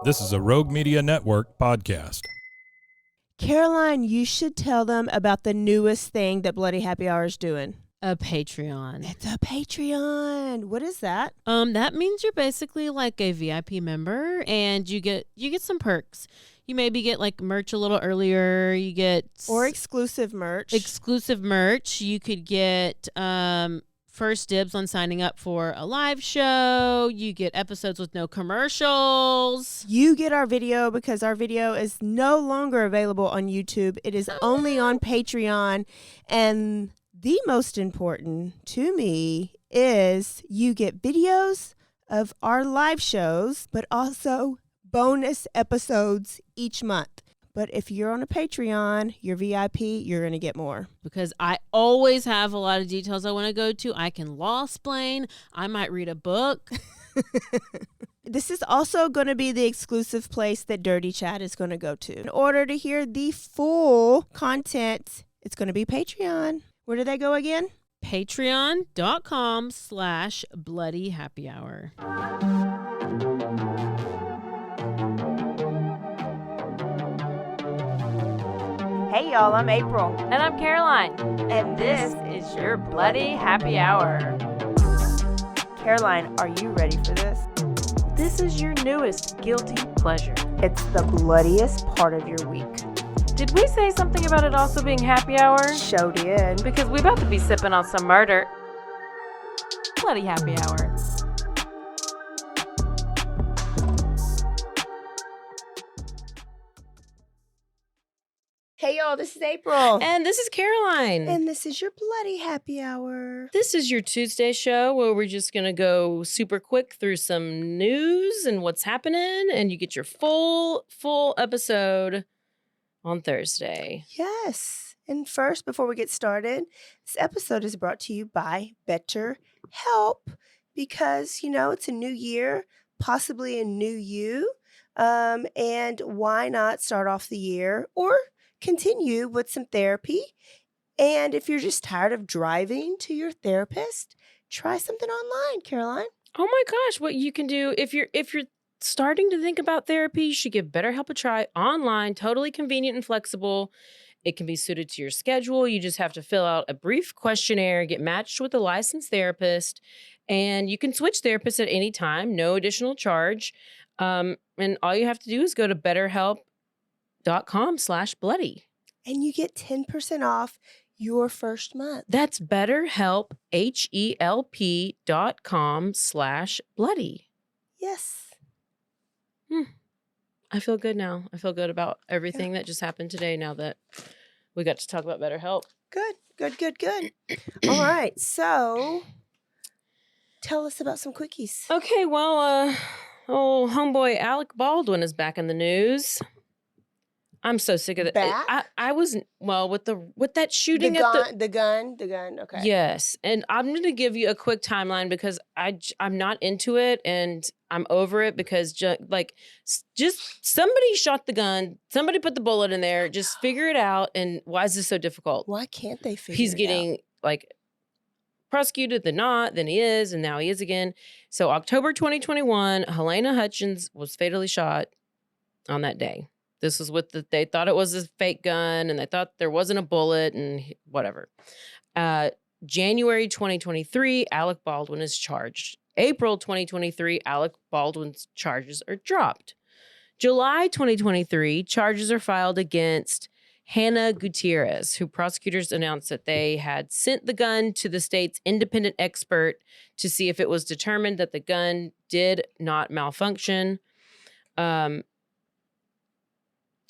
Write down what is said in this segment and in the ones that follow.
This is a Rogue Media Network podcast. Caroline, you should tell them about the newest thing that Bloody Happy Hour is doing. A Patreon. It's a Patreon. What is that? That means you're basically like a VIP member, and you get some perks. You maybe get like merch a little earlier. You get exclusive merch. You could get first dibs on signing up for a live show. You get episodes with no commercials. You get our video because our video is no longer available on YouTube. It is only on Patreon. And the most important to me is you get videos of our live shows, but also bonus episodes each month. But if you're on a Patreon, you're VIP, you're going to get more. Because I always have a lot of details I want to go to. I can law-splain. I might read a book. This is also going to be the exclusive place that Dirty Chat is going to go to. In order to hear the full content, it's going to be Patreon. Where do they go again? Patreon.com/BloodyHappyHour. Hey y'all, I'm April. And I'm Caroline. And This is your Bloody Happy Hour. Caroline, are you ready for this? This is your newest guilty pleasure. It's the bloodiest part of your week. Did we say something about it also being happy hour? Show did. Because we about to be sipping on some murder. Bloody Happy Hour. Hey y'all, this is April. And this is Caroline. And this is your Bloody Happy Hour. This is your Tuesday show where we're just going to go super quick through some news and what's happening. And you get your full episode on Thursday. Yes. And first, before we get started, this episode is brought to you by BetterHelp because, it's a new year, possibly a new you. And why not start off the year or continue with some therapy? And if you're just tired of driving to your therapist, try something online, Caroline. Oh my gosh, what you can do if you're starting to think about therapy, you should give BetterHelp a try online, totally convenient and flexible. It can be suited to your schedule. You just have to fill out a brief questionnaire, get matched with a licensed therapist, and you can switch therapists at any time, no additional charge. And all you have to do is go to BetterHelp.com/bloody. And you get 10% off your first month. That's BetterHelp, HELP.com/bloody. Yes. I feel good now. I feel good about everything that just happened today now that we got to talk about BetterHelp. Good. All right. So tell us about some quickies. Okay, well, old homeboy Alec Baldwin is back in the news. I'm so sick of it. Back? I was with that shooting the gun. Okay. Yes, and I'm going to give you a quick timeline because I'm not into it and I'm over it because just somebody shot the gun, somebody put the bullet in there, just figure it out. And why is this so difficult? Why can't they figure He's it getting prosecuted, then not, then he is, and now he is again. So October 2021, Helena Hutchins was fatally shot on that day. This was they thought it was a fake gun and they thought there wasn't a bullet and whatever. January 2023, Alec Baldwin is charged. April 2023, Alec Baldwin's charges are dropped. July 2023, charges are filed against Hannah Gutierrez, who prosecutors announced that they had sent the gun to the state's independent expert to see if it was determined that the gun did not malfunction.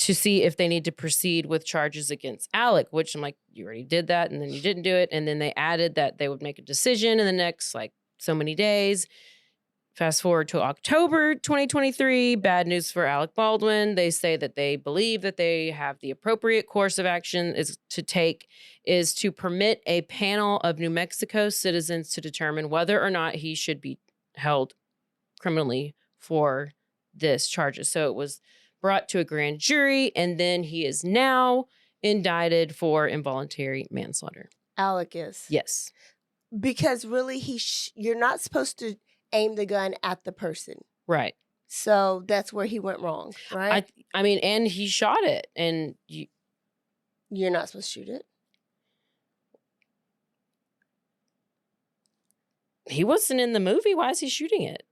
To see if they need to proceed with charges against Alec, which I'm like, you already did that, and then you didn't do it. And then they added that they would make a decision in the next, so many days. Fast forward to October 2023, bad news for Alec Baldwin. They say that they believe that they have the appropriate course of action is to permit a panel of New Mexico citizens to determine whether or not he should be held criminally for this charges. So it was brought to a grand jury, and then he is now indicted for involuntary manslaughter. Alec is. Yes. Because really, you're not supposed to aim the gun at the person. Right. So that's where he went wrong, right? I mean, and he shot it, and You're not supposed to shoot it. he wasn't in the movie. Why is he shooting it?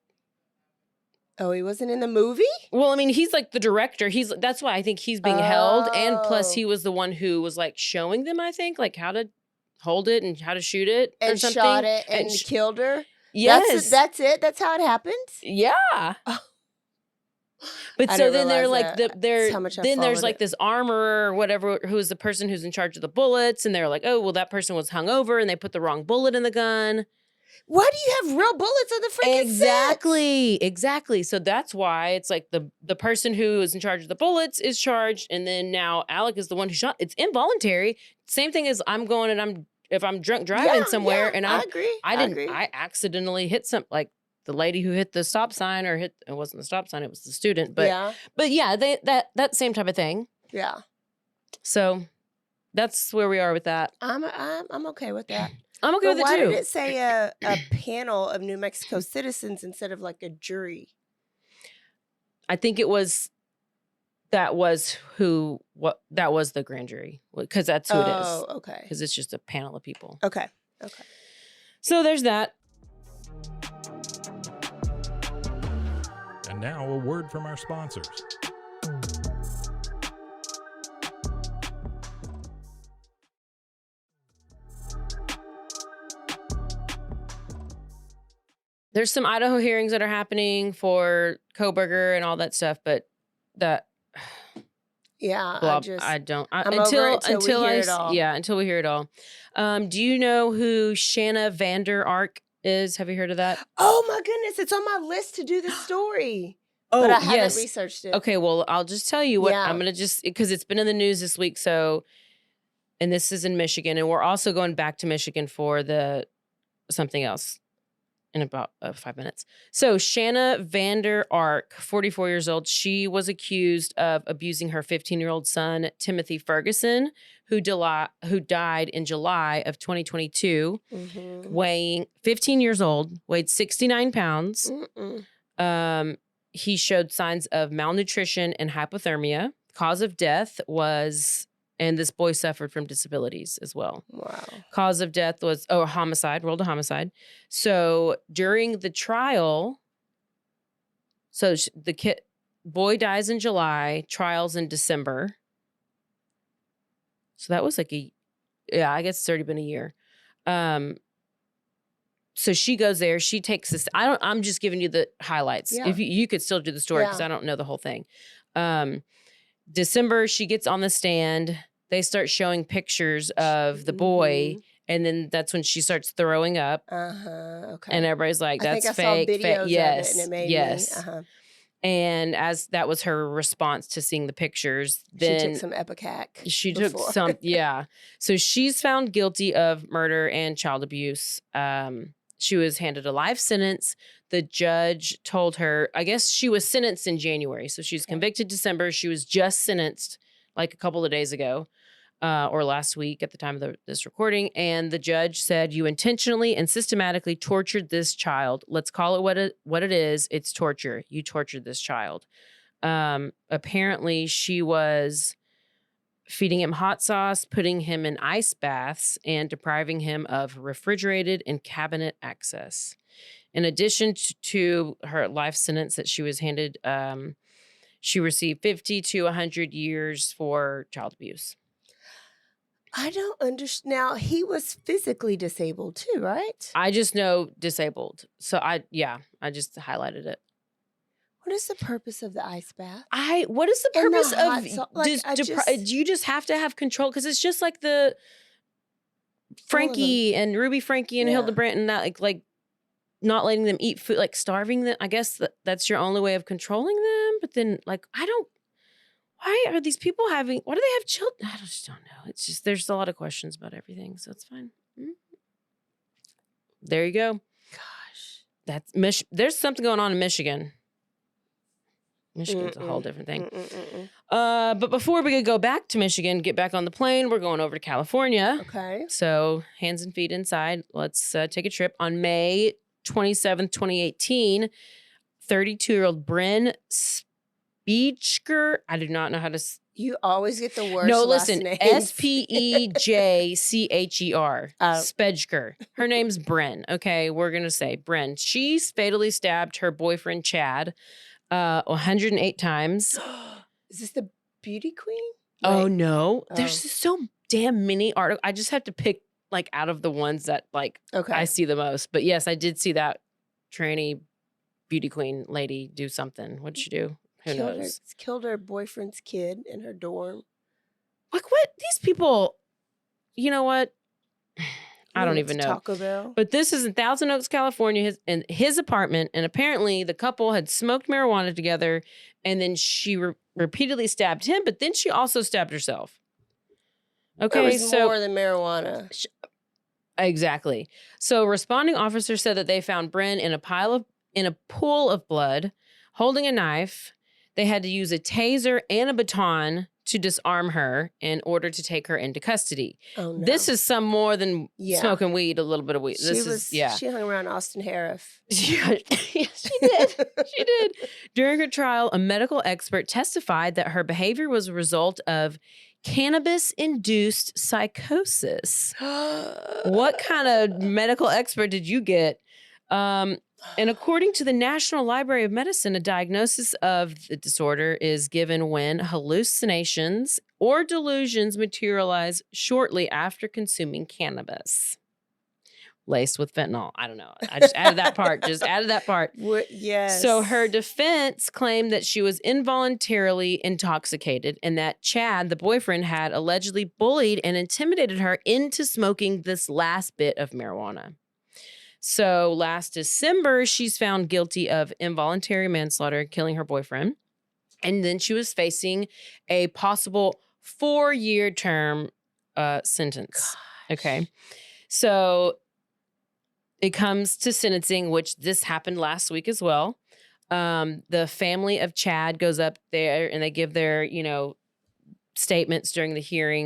Oh, he wasn't in the movie? Well, I mean, he's like the director. That's why I think he's being held. And plus, Oh. he was the one who was like showing them, I think, like how to hold it and how to shoot it or And something. shot it and killed her? Yes. That's it? That's how it happened? Yeah. Oh. But I so didn't then they're realize like that. they're That's how much I then there's followed like it. this armorer or whatever who's the person who's in charge of the bullets, and they're like, oh well, that person was hungover and they put the wrong bullet in the gun. Why do you have real bullets on the freaking set? Exactly. So that's why it's like the person who is in charge of the bullets is charged, and then now Alec is the one who shot. It's involuntary. Same thing as I'm going and if I'm drunk driving somewhere and I agree. I accidentally hit like the lady who hit the stop sign or it wasn't the stop sign, it was the student. But yeah, that same type of thing. Yeah. So that's where we are with that. I'm okay with that. I'm okay But with it why too. did it say a panel of New Mexico citizens instead of like a jury? I think that was the grand jury because that's who it is. Oh, okay. Because it's just a panel of people. Okay. So there's that. And now a word from our sponsors. There's some Idaho hearings that are happening for Koberger and all that stuff, but that Yeah, blah, until until we hear I it all. yeah, until we hear it all. Do you know who Shanna Vander Ark is? Have you heard of that? Oh my goodness, it's on my list to do the story. Oh, but I haven't yes. researched it. Okay, well, I'll just tell you what Yeah. I'm going to because it's been in the news this week. So, and this is in Michigan, and we're also going back to Michigan for something else in about 5 minutes. So Shanna Vander Ark, 44 years old, she was accused of abusing her 15-year-old son, Timothy Ferguson, who died in July of 2022, weighing 15 years old, weighed 69 pounds. He showed signs of malnutrition and hypothermia. Cause of death was, and this boy suffered from disabilities as well. Wow. Cause of death was, homicide, rolled a homicide. So during the trial, the boy dies in July, trial's in December. So that was like I guess it's already been a year. So she goes there, she takes this, I'm just giving you the highlights. Yeah. If you could still do the story because I don't know the whole thing. December, she gets on the stand. They start showing pictures of the boy, and then that's when she starts throwing up. Okay. And everybody's like, "That's I think I fake." saw videos Yes, of it, and it made yes. me. And as that was her response to seeing the pictures, then she took some Epicac. She before. took some, yeah. So she's found guilty of murder and child abuse. She was handed a life sentence. The judge told her, I guess she was sentenced in January. So she was convicted December. She was just sentenced like a couple of days ago or last week at the time of this recording. And the judge said, you intentionally and systematically tortured this child. Let's call it what it is. It's torture. You tortured this child. Apparently she was feeding him hot sauce, putting him in ice baths, and depriving him of refrigerated and cabinet access. In addition to her life sentence that she was handed, she received 50 to 100 years for child abuse. I don't understand. Now, he was physically disabled too, right? I just know disabled. So I just highlighted it. What is the purpose of the ice bath? What is the And the purpose hot of sau- do you just have to have control? Because it's just like the Frankie and Ruby Frankie and Yeah. Hildebrandt and that like not letting them eat food, like starving them. I guess that's your only way of controlling them. But then like why are these people why do they have children? I just don't know. It's just there's a lot of questions about everything, so it's fine. There you go. Gosh, there's something going on in Michigan. Michigan's a whole different thing. But before we could go back to Michigan, get back on the plane, we're going over to California. Okay. So hands and feet inside. Let's take a trip. On May 27th, 2018, 32-year-old Bryn Speechker. I do not know how to. You always get the worst No, last listen. names. Spejcher. Oh. Spejker. Her name's Bryn. Okay, we're gonna say Bryn. She fatally stabbed her boyfriend Chad 108 times. Is this the beauty queen? Oh Wait. no, there's Oh. just so damn many articles. I just have to pick like out of the ones that like Okay. I see the most. But yes, I did see that tranny beauty queen lady do something. What'd she do? Who knows? Killed her boyfriend's kid in her dorm. Like what? These people, you know what? I don't even know. Taco Bell. But this is in Thousand Oaks, California, in his apartment. And apparently the couple had smoked marijuana together. And then she repeatedly stabbed him. But then she also stabbed herself. Okay, It was more than marijuana. Exactly. So responding officers said that they found Bryn in a pool of blood, holding a knife. They had to use a taser and a baton to disarm her in order to take her into custody. Oh no. This is some more than smoking weed, a little bit of weed. She hung around Austin Harris. Yeah, she did. She did. During her trial, a medical expert testified that her behavior was a result of cannabis-induced psychosis. What kind of medical expert did you get? And according to the National Library of Medicine, a diagnosis of the disorder is given when hallucinations or delusions materialize shortly after consuming cannabis. Laced with fentanyl. I don't know. I just added that part. Yes. So her defense claimed that she was involuntarily intoxicated and that Chad, the boyfriend, had allegedly bullied and intimidated her into smoking this last bit of marijuana. So last December, she's found guilty of involuntary manslaughter, killing her boyfriend. And then she was facing a possible 4-year term sentence. Gosh. Okay. So it comes to sentencing, which this happened last week as well. The family of Chad goes up there and they give their, statements during the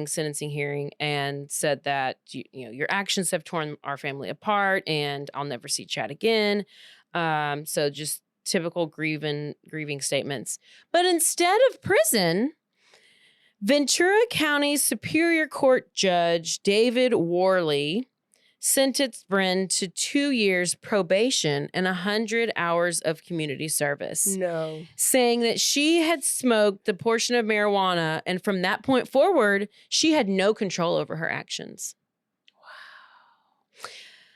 sentencing hearing, and said that, your actions have torn our family apart and I'll never see Chad again. So just typical grieving statements. But instead of prison, Ventura County Superior Court Judge David Worley sentenced Bryn to 2 years probation and 100 hours of community service. No. Saying that she had smoked the portion of marijuana, and from that point forward, she had no control over her actions. Wow.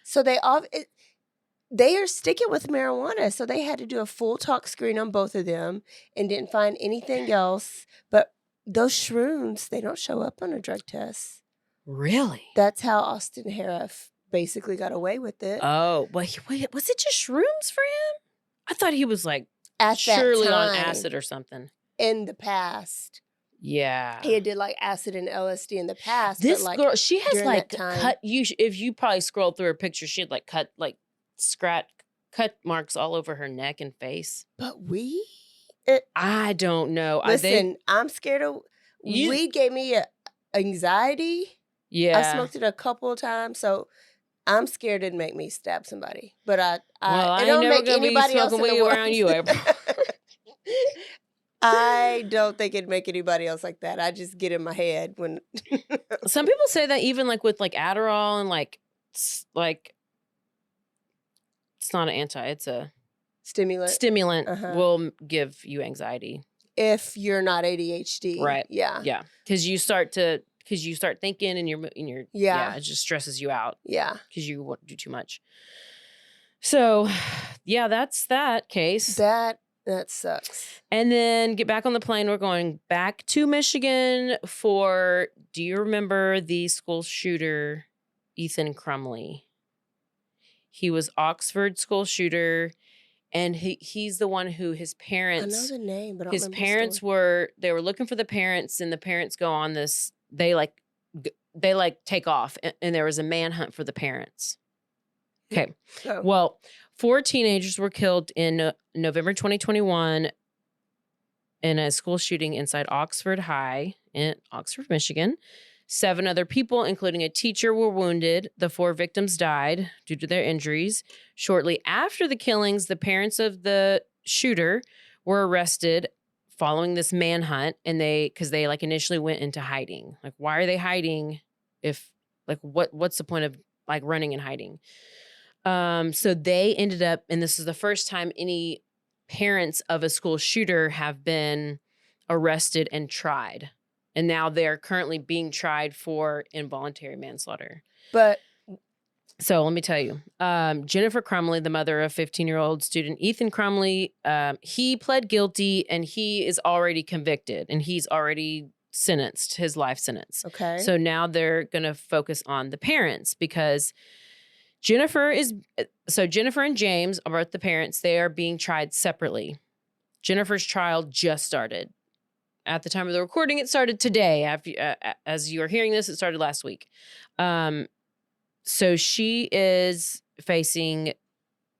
So they are sticking with marijuana. So they had to do a full tox screen on both of them and didn't find anything else. But those shrooms, they don't show up on a drug test. Really? That's how Austin Harris basically got away with it. Oh, wait, was it just shrooms for him? I thought he was like At surely that on time, acid or something. in the past. Yeah. He did like acid and LSD in the past. This but, like, girl, she has during like that time- cut. If you probably scroll through her picture, she had like cut marks all over her neck and face. But weed? I don't know. Listen, I'm scared of weed. Gave me anxiety. Yeah. I smoked it a couple of times, so I'm scared it'd make me stab somebody. But Well, I ain't don't never make gonna be anybody else in smoking the weed world. around you, April. I don't think it'd make anybody else like that. I just get in my head when. Some people say that even like with like Adderall and like it's not an anti, it's a stimulant will give you anxiety. If you're not ADHD, Right. Yeah. Yeah. Because you start thinking and Yeah. it just stresses you out Yeah. because you won't do too much. So yeah, that's that case. That sucks. And then get back on the plane. We're going back to Michigan for, do you remember the school shooter, Ethan Crumley? He was Oxford school shooter, and he's the one who his parents. I know the name, but I don't his remember parents the story. they were looking for the parents, and the parents go on this. They take off, and there was a manhunt for the parents. Okay. Oh. Well, 4 teenagers were killed in November 2021 in a school shooting inside Oxford High in Oxford, Michigan. 7 other people, including a teacher, were wounded. The 4 victims died due to their injuries. Shortly after the killings, the parents of the shooter were arrested following this manhunt, and because they like initially went into hiding. Like, why are they hiding? If like what's the point of like running and hiding? So they ended up, and this is the first time any parents of a school shooter have been arrested and tried. And now they're currently being tried for involuntary manslaughter. But so let me tell you, Jennifer Crumley, the mother of 15-year-old student Ethan Crumley, he pled guilty and he is already convicted and he's already sentenced, his life sentence. okay. So now they're going to focus on the parents because Jennifer and James are both the parents. They are being tried separately. Jennifer's trial just started. At the time of the recording, it started today. As you are hearing this, it started last week. So she is facing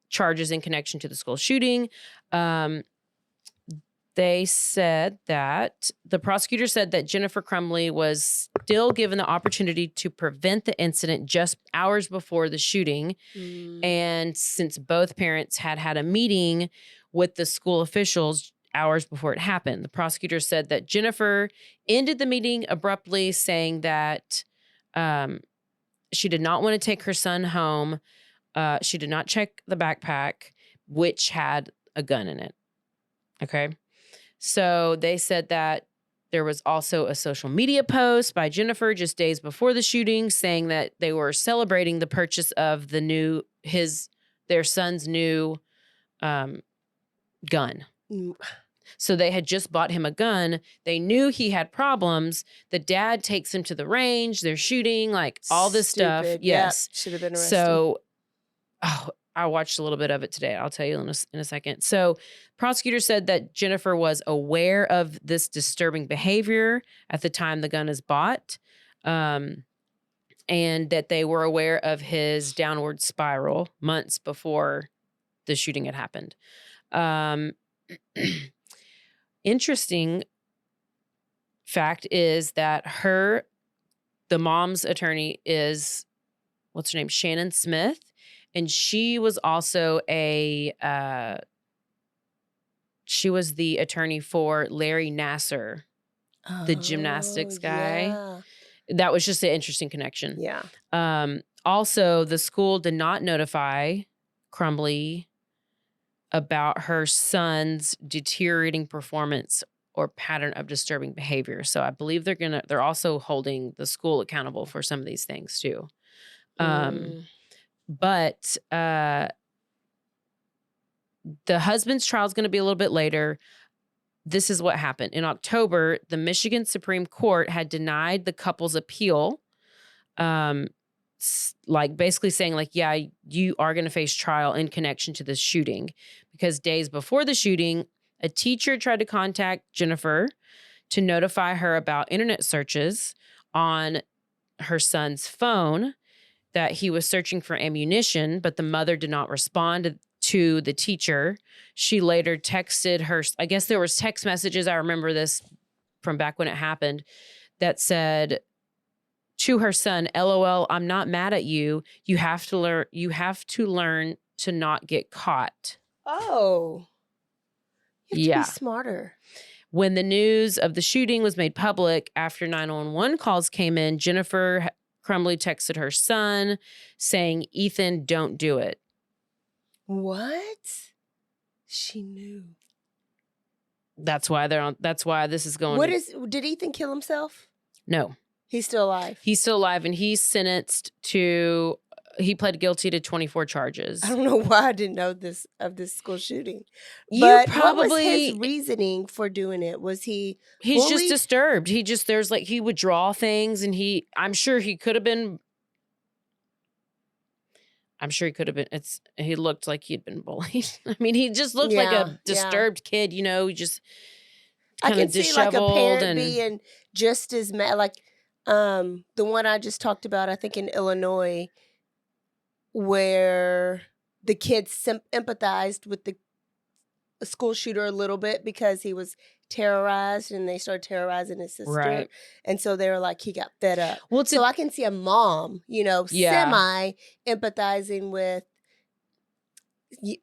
charges in connection to the school shooting. They said that the prosecutor said that Jennifer Crumley was still given the opportunity to prevent the incident just hours before the shooting. And since both parents had a meeting with the school officials hours before it happened, the prosecutor said that Jennifer ended the meeting abruptly, saying that she did not want to take her son home. She did not check the backpack, which had a gun in it. Okay. So they said that there was also a social media post by Jennifer just days before the shooting saying that they were celebrating the purchase of their son's new gun. So they had just bought him a gun. They knew he had problems. The dad takes him to the range. They're shooting, like all this stuff. Yes. Yep. Should have been arrested. So, I watched a little bit of it today. I'll tell you in a second. So prosecutor said that Jennifer was aware of this disturbing behavior at the time the gun is bought, and that they were aware of his downward spiral months before the shooting had happened. Interesting fact is that the mom's attorney is, what's her name? Shannon Smith. And she was also she was the attorney for Larry Nassar, the gymnastics guy. Yeah. That was just an interesting connection. Yeah. Also, the school did not notify Crumley about her son's deteriorating performance or pattern of disturbing behavior. So I believe they're also holding the school accountable for some of these things too. But the husband's trial is going to be a little bit later. This is what happened. In October, the Michigan Supreme Court had denied the couple's appeal, like basically saying like, yeah, you are going to face trial in connection to this shooting. Because days before the shooting, a teacher tried to contact Jennifer to notify her about internet searches on her son's phone, that he was searching for ammunition, but the mother did not respond to the teacher. She later texted her, I guess there was text messages, I remember this from back when it happened, that said to her son, LOL, I'm not mad at you. You have to learn to not get caught. Oh. You have to be smarter. When the news of the shooting was made public after 911 calls came in, Jennifer Crumley texted her son saying, Ethan, don't do it. What? She knew. That's why this is going. Did Ethan kill himself? No. He's still alive. He's still alive, and he's sentenced he pled guilty to 24 charges. I don't know why I didn't know this school shooting. What was his reasoning for doing it? Was he's bullied? Just disturbed. He would draw things, and I'm sure he could have been. He looked like he'd been bullied. I mean, he just looked like a disturbed kid, he just kind of disheveled. I can see like a parent being just as mad. Like the one I just talked about, I think in Illinois, where the kids empathized with the school shooter a little bit because he was terrorized, and they started terrorizing his sister. Right. And so they were like, he got fed up. Well, so I can see a mom, semi empathizing with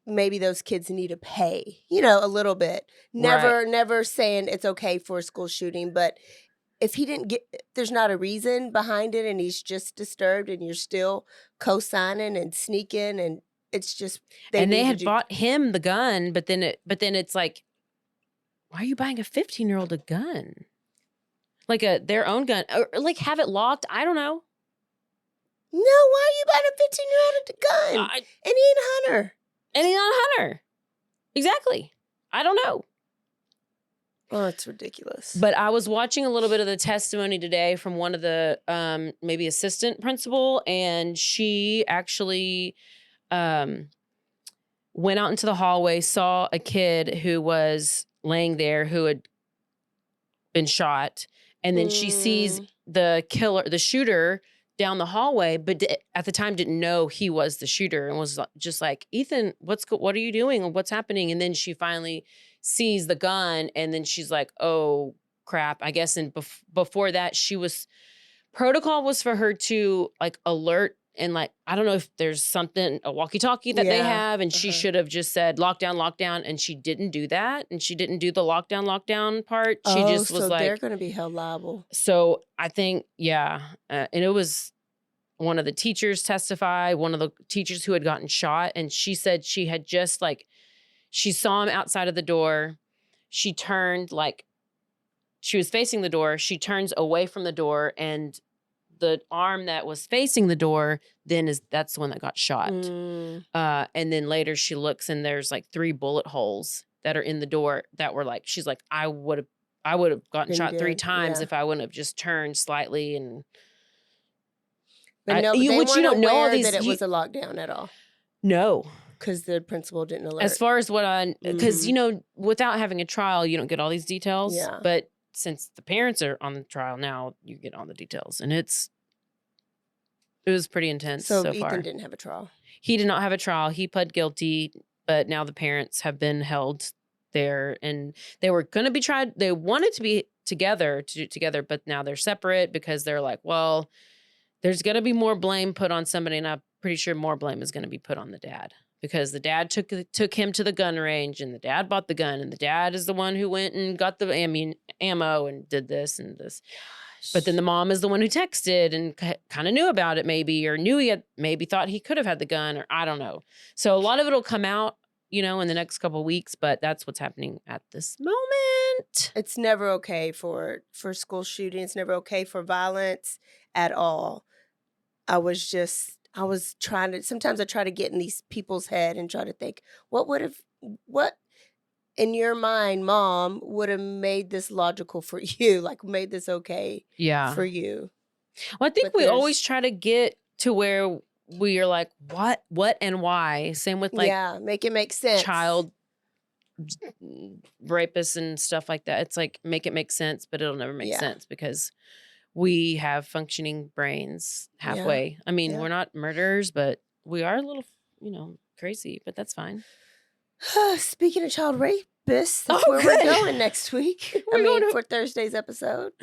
maybe those kids need to pay, a little bit. Never saying it's okay for a school shooting, but if he didn't there's not a reason behind it and he's just disturbed and you're still co-signing and sneaking and it's just they had bought him the gun, but then it's like, why are you buying a 15-year-old a gun? Like their own gun, or like have it locked. I don't know. No, why are you buying a 15-year-old a gun? And he ain't a hunter. And he's not a hunter. Exactly. I don't know. Oh, it's ridiculous. But I was watching a little bit of the testimony today from one of the maybe assistant principal, and she actually went out into the hallway, saw a kid who was laying there who had been shot, and then she sees the shooter down the hallway, but at the time didn't know he was the shooter and was just like, Ethan, what are you doing? What's happening? And then she finally sees the gun, and then she's like, oh crap, I guess. And before that, protocol was for her to like alert, and like, I don't know if there's something, a walkie-talkie that they have, and she should have just said lockdown, and she didn't do that, and she didn't do the lockdown part. She just was like, they're going to be held liable. So I think, and it was one of the teachers testified, one of the teachers who had gotten shot, and she said she had just like, she saw him outside of the door. She turned she was facing the door. She turns away from the door, and the arm that was facing the door that's the one that got shot. And then later she looks, and there's like 3 bullet holes that are in the door that were like, she's like, I would have gotten shot 3 times if I wouldn't have just turned slightly. And but no, you don't know all these, that it was a lockdown at all. No. Because the principal didn't alert. As far as because, without having a trial, you don't get all these details. Yeah. But since the parents are on the trial now, you get all the details. And it was pretty intense so far. Ethan didn't have a trial. He did not have a trial. He pled guilty, but now the parents have been held there, and they were going to be tried. They wanted to be together, to do it together, but now they're separate because they're like, well, there's going to be more blame put on somebody, and I'm pretty sure more blame is going to be put on the dad. Because the dad took him to the gun range, and the dad bought the gun, and the dad is the one who went and got the ammo and did this and this. Gosh. But then the mom is the one who texted and kind of knew about it maybe, or knew maybe thought he could have had the gun, or I don't know. So a lot of it will come out, in the next couple of weeks, but that's what's happening at this moment. It's never okay for school shootings. It's never okay for violence at all. Sometimes I try to get in these people's head and try to think, what in your mind, Mom, would have made this logical for you, like made this okay for you? Well, I think we always try to get to where we are like, what and why? Same with make it make sense. Child rapists and stuff like that. It's like, make it make sense, but it'll never make sense because we have functioning brains halfway. Yeah. I mean, we're not murderers, but we are a little, crazy, but that's fine. Speaking of child rapists, that's where we're going next week. For Thursday's episode.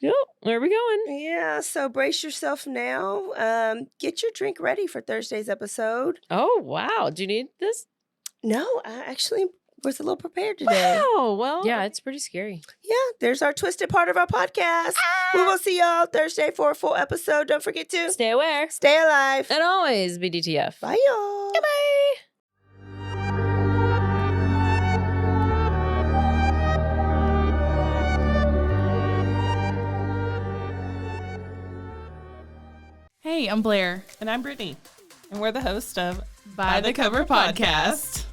Yep. Where are we going? Yeah. So brace yourself now. Get your drink ready for Thursday's episode. Oh, wow. Do you need this? No, I actually was a little prepared today. Wow. Well, yeah, it's pretty scary. Yeah, there's our twisted part of our podcast. We will see y'all Thursday for a full episode. Don't forget to stay aware, stay alive, and always be DTF. Bye, y'all. Goodbye. Hey, I'm Blair. And I'm Brittany. And we're the host of By the Cover Podcast.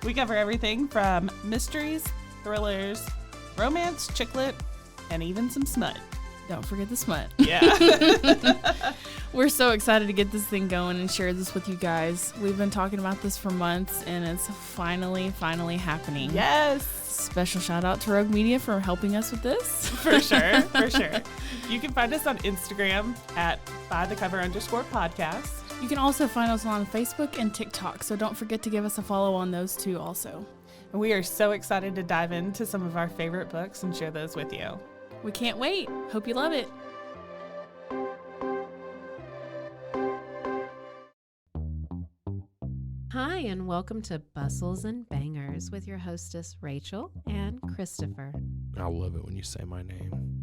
We cover everything from mysteries, thrillers, romance, chick lit, and even some smut. Don't forget the smut. Yeah. We're so excited to get this thing going and share this with you guys. We've been talking about this for months, and it's finally happening. Yes. Special shout out to Rogue Media for helping us with this. For sure. You can find us on Instagram at bythecover_podcast. You can also find us on Facebook and TikTok, so don't forget to give us a follow on those too also. And we are so excited to dive into some of our favorite books and share those with you. We can't wait. Hope you love it. Hi, and welcome to Bustles and Bangers with your hostess, Rachel and Christopher. I love it when you say my name.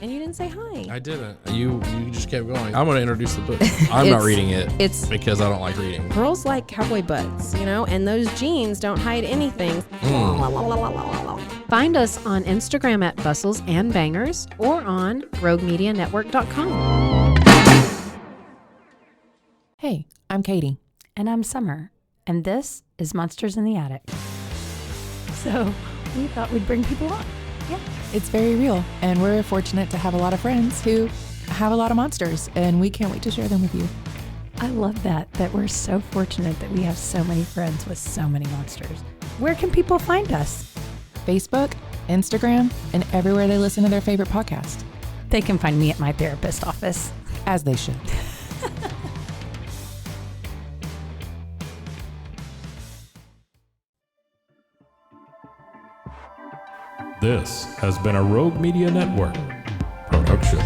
And you didn't say hi. I didn't. You just kept going. I'm going to introduce the book. I'm not reading it. It's because I don't like reading. Girls like cowboy butts, and those jeans don't hide anything. Find us on Instagram at Bustles and Bangers or on RogueMediaNetwork.com. Hey, I'm Katie. And I'm Summer. And this is Monsters in the Attic. So we thought we'd bring people on. Yeah, it's very real. And we're fortunate to have a lot of friends who have a lot of monsters, and we can't wait to share them with you. I love that we're so fortunate that we have so many friends with so many monsters. Where can people find us? Facebook, Instagram, and everywhere they listen to their favorite podcast. They can find me at my therapist's office. As they should. This has been a Rogue Media Network production.